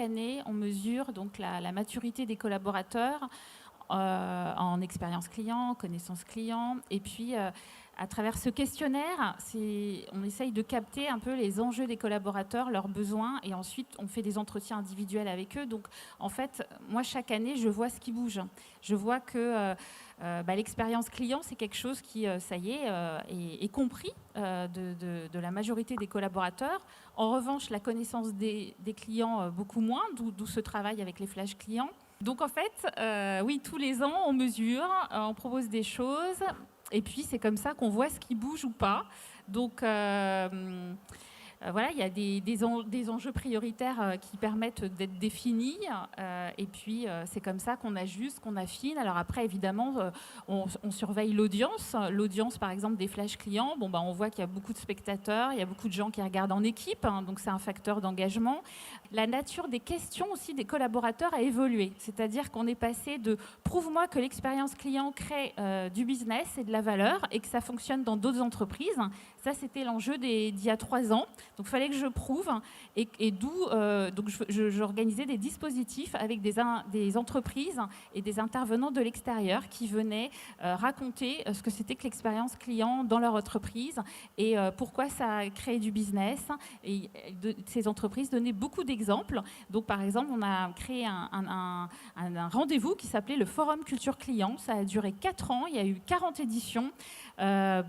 année, on mesure donc la maturité des collaborateurs en expérience client, connaissance client. Et puis, à travers ce questionnaire, on essaye de capter un peu les enjeux des collaborateurs, leurs besoins. Et ensuite, on fait des entretiens individuels avec eux. Donc, en fait, moi, chaque année, je vois ce qui bouge. Je vois que l'expérience client, c'est quelque chose qui, ça y est compris de la majorité des collaborateurs. En revanche, la connaissance des clients, beaucoup moins, d'où ce travail avec les flash clients. Donc en fait, oui, tous les ans, on mesure, on propose des choses, et puis c'est comme ça qu'on voit ce qui bouge ou pas. Donc voilà, il y a des enjeux prioritaires qui permettent d'être définis, et puis c'est comme ça qu'on ajuste, qu'on affine. Alors après, évidemment, on surveille l'audience. L'audience, par exemple, des flash clients, on voit qu'il y a beaucoup de spectateurs, il y a beaucoup de gens qui regardent en équipe, hein, donc c'est un facteur d'engagement. La nature des questions aussi des collaborateurs a évolué, c'est-à-dire qu'on est passé de « prouve-moi que l'expérience client crée du business et de la valeur et que ça fonctionne dans d'autres entreprises ». Ça, c'était l'enjeu d'il y a 3 ans. Donc, il fallait que je prouve. Et d'où j'organisais des dispositifs avec des entreprises et des intervenants de l'extérieur qui venaient raconter ce que c'était que l'expérience client dans leur entreprise et pourquoi ça a créé du business. Et ces entreprises donnaient beaucoup d'exemples. Donc, par exemple, on a créé un rendez-vous qui s'appelait le Forum Culture Client. Ça a duré 4 ans. Il y a eu 40 éditions.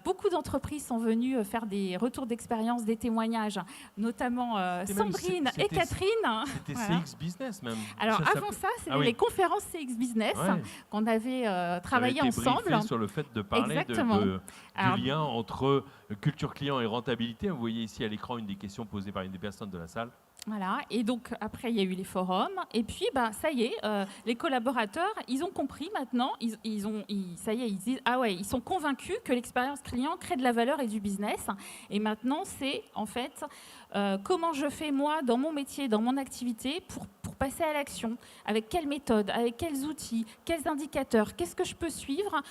Beaucoup d'entreprises sont venues faire des retours d'expérience, des témoignages, notamment Sandrine et Catherine. C'était voilà. CX Business même. Alors avant ça, c'était les conférences CX Business qu'on avait travaillé ensemble. Sur le fait de parler du lien entre culture client et rentabilité. Vous voyez ici à l'écran une des questions posées par une des personnes de la salle. Voilà, et donc après il y a eu les forums, et puis ça y est, les collaborateurs, ils ont compris maintenant, ça y est, ils disent ah ouais, ils sont convaincus que l'expérience client crée de la valeur et du business, et maintenant c'est en fait comment je fais moi dans mon métier, dans mon activité pour passer à l'action, avec quelle méthode, avec quels outils, quels indicateurs, qu'est-ce que je peux suivre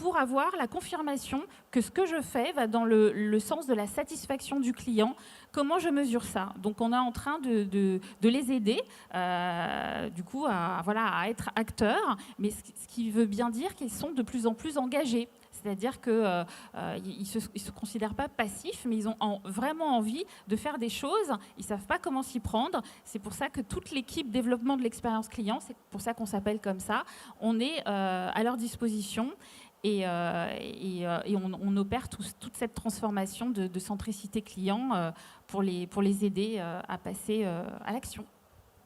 pour avoir la confirmation que ce que je fais va dans le sens de la satisfaction du client. Comment je mesure ça? Donc on est en train de les aider du coup à être acteurs, mais ce qui veut bien dire qu'ils sont de plus en plus engagés. C'est-à-dire qu'ils ne se considèrent pas passifs, mais ils ont vraiment envie de faire des choses. Ils ne savent pas comment s'y prendre. C'est pour ça que toute l'équipe développement de l'expérience client, c'est pour ça qu'on s'appelle comme ça, on est à leur disposition. Et on opère toute cette transformation de centricité client pour les aider à passer à l'action.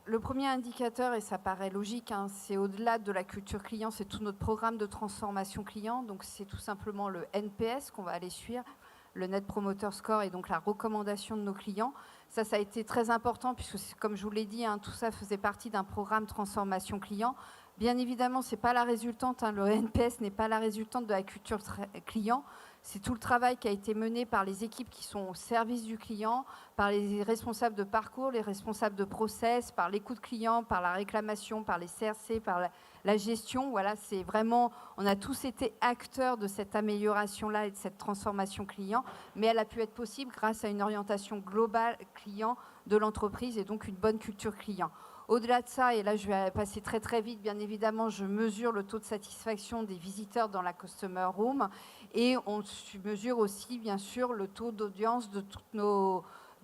Le premier indicateur, et ça paraît logique, hein, c'est au-delà de la culture client, c'est tout notre programme de transformation client. Donc c'est tout simplement le NPS qu'on va aller suivre, le Net Promoter Score, et donc la recommandation de nos clients. Ça a été très important puisque, comme je vous l'ai dit, hein, tout ça faisait partie d'un programme transformation client. Bien évidemment, ce n'est pas la résultante, hein, le NPS n'est pas la résultante de la culture client. C'est tout le travail qui a été mené par les équipes qui sont au service du client, par les responsables de parcours, les responsables de process, par l'écoute client, par la réclamation, par les CRC, par la gestion. Voilà, c'est vraiment, on a tous été acteurs de cette amélioration-là et de cette transformation client, mais elle a pu être possible grâce à une orientation globale client de l'entreprise et donc une bonne culture client. Au-delà de ça, et là je vais passer très très vite, bien évidemment, je mesure le taux de satisfaction des visiteurs dans la Customer Room et on mesure aussi, bien sûr, le taux d'audience de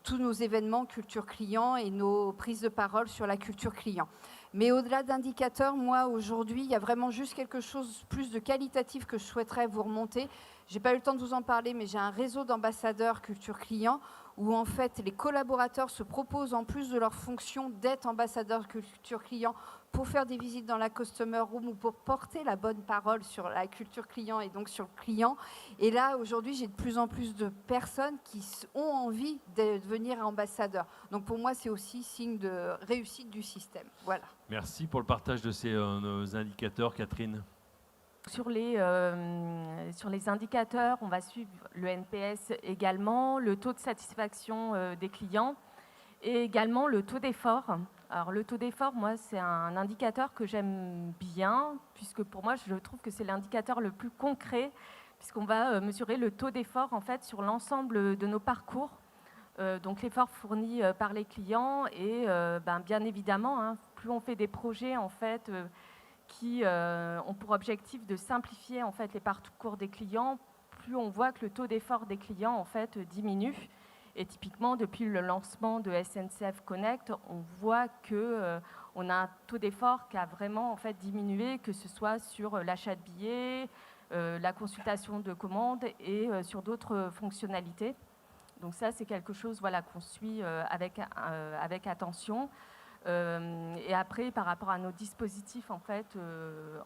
tous nos événements culture client et nos prises de parole sur la culture client. Mais au-delà d'indicateurs, moi, aujourd'hui, il y a vraiment juste quelque chose plus de qualitatif que je souhaiterais vous remonter. Je n'ai pas eu le temps de vous en parler, mais j'ai un réseau d'ambassadeurs culture client où, en fait, les collaborateurs se proposent, en plus de leur fonction d'être ambassadeurs culture client, pour faire des visites dans la Customer Room ou pour porter la bonne parole sur la culture client et donc sur le client. Et là, aujourd'hui, j'ai de plus en plus de personnes qui ont envie de devenir ambassadeurs. Donc, pour moi, c'est aussi signe de réussite du système. Voilà. Merci pour le partage de ces indicateurs, Catherine. Sur les indicateurs, on va suivre le NPS également, le taux de satisfaction des clients et également le taux d'effort. Alors le taux d'effort, moi, c'est un indicateur que j'aime bien, puisque pour moi, je trouve que c'est l'indicateur le plus concret, puisqu'on va mesurer le taux d'effort en fait sur l'ensemble de nos parcours donc l'effort fourni par les clients et bien évidemment, hein, plus on fait des projets en fait qui ont pour objectif de simplifier en fait les parcours des clients, plus on voit que le taux d'effort des clients en fait diminue. Et typiquement, depuis le lancement de SNCF Connect, on voit que on a un taux d'effort qui a vraiment en fait diminué, que ce soit sur l'achat de billets, la consultation de commandes et sur d'autres fonctionnalités. Donc ça, c'est quelque chose voilà, qu'on suit avec attention. Et après, par rapport à nos dispositifs en fait,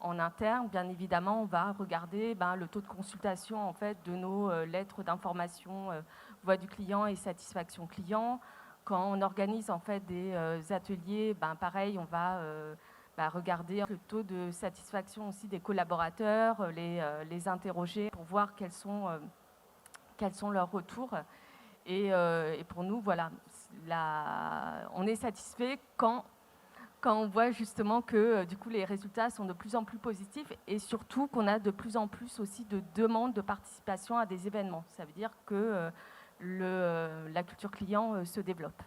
en interne, bien évidemment, on va regarder le taux de consultation en fait, de nos lettres d'information voix du client et satisfaction client. Quand on organise en fait, des ateliers, pareil, on va regarder le taux de satisfaction aussi des collaborateurs, les interroger pour voir quels sont leurs retours. Et pour nous, voilà, on est satisfait quand on voit justement que du coup les résultats sont de plus en plus positifs et surtout qu'on a de plus en plus aussi de demandes de participation à des événements. Ça veut dire que la culture client se développe.